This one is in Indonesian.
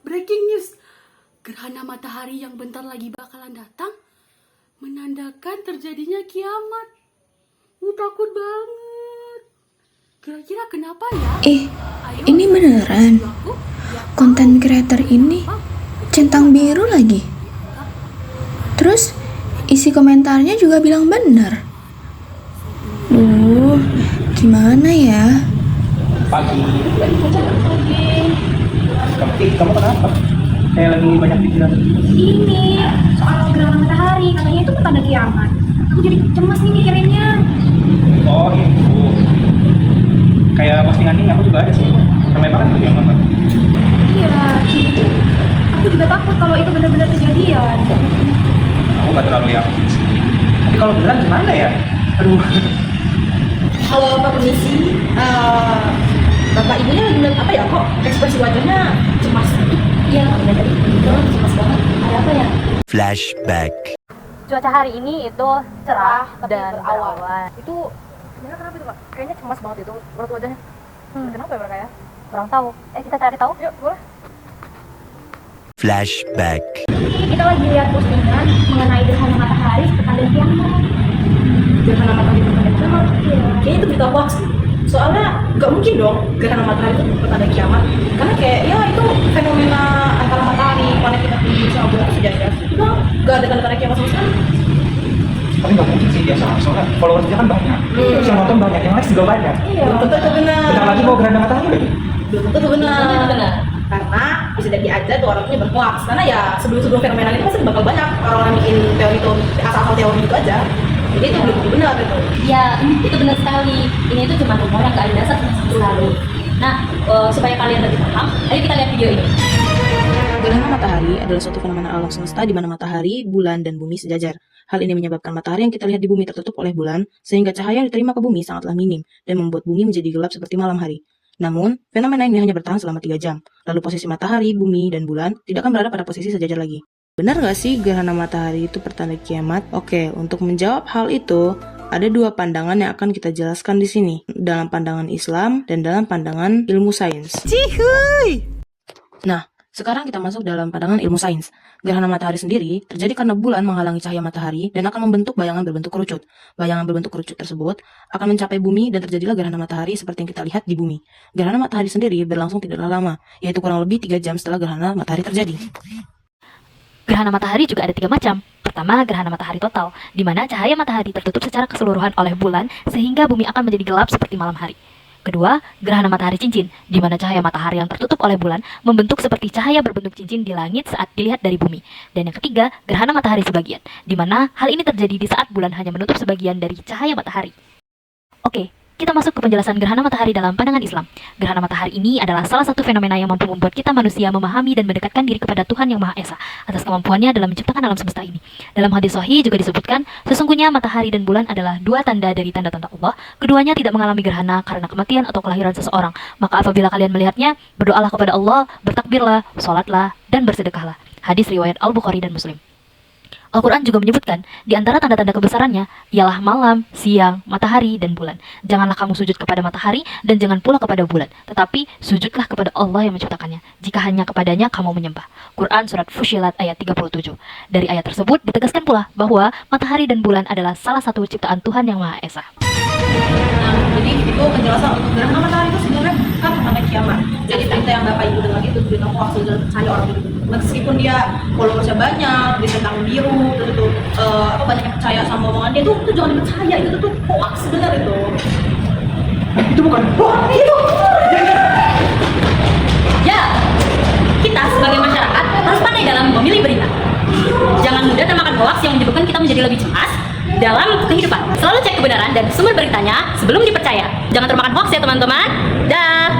Breaking news, gerhana matahari yang bentar lagi bakalan datang menandakan terjadinya kiamat. Takut banget. Kira-kira kenapa ya? Ini beneran. Konten creator ini centang biru lagi. Terus isi komentarnya juga bilang benar. Gimana ya? Pagi. Kamu kenapa? Kayak lagi banyak pikiran. Ini soal gerhana matahari, katanya itu tanda kiamat. Aku jadi cemas nih mikirinnya. Oh gitu. Kayak postingan aku juga ada sih. Ramai banget tuh yang nonton. Iya, aku juga takut kalau itu benar-benar kejadian. Aku nggak terlalu yang. Tapi kalau beneran gimana ya? Aduh. Halo Pak Permisi, Bapak Ibunya lagi ngeliat apa ya? Kok ekspresi wajahnya cemas? Iya, benar tadi cemas banget. Ada apa ya? Flashback. Cuaca hari ini itu cerah dan berawan. berawan. Itu sebenarnya kenapa itu Pak? Kayaknya cemas banget itu menurut wajahnya. Kenapa ya mereka ya? Kurang tahu. Kita cari tahu. Yuk, boleh. Flashback. Kita lagi lihat postingan mengenai gerhana matahari tanda kiamat. Gerhana matahari itu tanda kiamat. Kayaknya itu berita hoax. Soalnya nggak mungkin dong gerhana matahari itu pertanda kiamat. Karena kayak ya itu fenomena antara matahari, planet kita sendiri sama bulan sejajar. Itu nggak ada tanda-tanda kiamat sama sekali. Tapi nggak mungkin sih biasa. Soalnya followersnya kan banyak. Terus yang nonton banyak, yang likes juga banyak. Iya, belum tentu itu benar. Bentar lagi mau gerhana matahari lagi. Belum tentu itu benar. Karena bisa jadi aja tuh orang punya berhoax. Karena ya sebelum fenomena ini pasti bakal banyak orang bikin teori itu asal-asal teori itu aja. Jadi itu belum tentu benar gitu. Ya, itu benar sekali. Ini itu cuma rumor yang nggak ada dasar sama sekali. Nah, supaya kalian lebih paham, ayo kita lihat video ini. Gerhana matahari adalah suatu fenomena alam semesta di mana matahari, bulan, dan bumi sejajar. Hal ini menyebabkan matahari yang kita lihat di bumi tertutup oleh bulan, sehingga cahaya yang diterima ke bumi sangatlah minim dan membuat bumi menjadi gelap seperti malam hari. Namun, fenomena ini hanya bertahan selama 3 jam. Lalu posisi matahari, bumi, dan bulan tidak akan berada pada posisi sejajar lagi. Benar nggak sih gerhana matahari itu pertanda kiamat? Oke, untuk menjawab hal itu, ada 2 pandangan yang akan kita jelaskan di sini. Dalam pandangan Islam dan dalam pandangan ilmu sains. Nah, sekarang kita masuk dalam pandangan ilmu sains. Gerhana matahari sendiri terjadi karena bulan menghalangi cahaya matahari dan akan membentuk bayangan berbentuk kerucut. Bayangan berbentuk kerucut tersebut akan mencapai bumi dan terjadilah gerhana matahari seperti yang kita lihat di bumi. Gerhana matahari sendiri berlangsung tidaklah lama, yaitu kurang lebih 3 jam setelah gerhana matahari terjadi. Gerhana matahari juga ada 3 macam. Pertama, gerhana matahari total, di mana cahaya matahari tertutup secara keseluruhan oleh bulan sehingga bumi akan menjadi gelap seperti malam hari. Kedua, gerhana matahari cincin, di mana cahaya matahari yang tertutup oleh bulan membentuk seperti cahaya berbentuk cincin di langit saat dilihat dari bumi. Dan yang ketiga, gerhana matahari sebagian, di mana hal ini terjadi di saat bulan hanya menutup sebagian dari cahaya matahari. Oke, kita masuk ke penjelasan gerhana matahari dalam pandangan Islam. Gerhana matahari ini adalah salah satu fenomena yang mampu membuat kita manusia memahami dan mendekatkan diri kepada Tuhan Yang Maha Esa atas kemampuannya dalam menciptakan alam semesta ini. Dalam hadis sahih juga disebutkan, sesungguhnya matahari dan bulan adalah 2 tanda dari tanda-tanda Allah. Keduanya tidak mengalami gerhana karena kematian atau kelahiran seseorang. Maka apabila kalian melihatnya, berdoalah kepada Allah, bertakbirlah, sholatlah, dan bersedekahlah. Hadis riwayat Al-Bukhari dan Muslim. Al-Quran juga menyebutkan, di antara tanda-tanda kebesarannya ialah malam, siang, matahari, dan bulan. Janganlah kamu sujud kepada matahari dan jangan pula kepada bulan, tetapi sujudlah kepada Allah yang menciptakannya, jika hanya kepadanya kamu menyembah. Quran Surat Fussilat ayat 37. Dari ayat tersebut ditegaskan pula bahwa matahari dan bulan adalah salah satu ciptaan Tuhan Yang Maha Esa. Nah, jadi itu penjelasan untuk gerhana matahari itu sebenarnya kan tanda kiamat. Jadi berita yang Bapak Ibu dengar itu berita hoax, jangan percaya orang itu. Meskipun dia followersnya banyak, dia tentang biru, terus itu banyak yang percaya sama omongan dia, itu jangan dipercaya, itu tuh hoax sebenarnya itu. Itu bukan. Wah, itu. Ya, kita sebagai masyarakat harus pandai dalam memilih berita. Jangan mudah termakan hoax yang menyebabkan kita menjadi lebih cemas dalam kehidupan. Selalu cek kebenaran dan sumber beritanya sebelum dipercaya. Jangan termakan hoax ya teman-teman. Dah.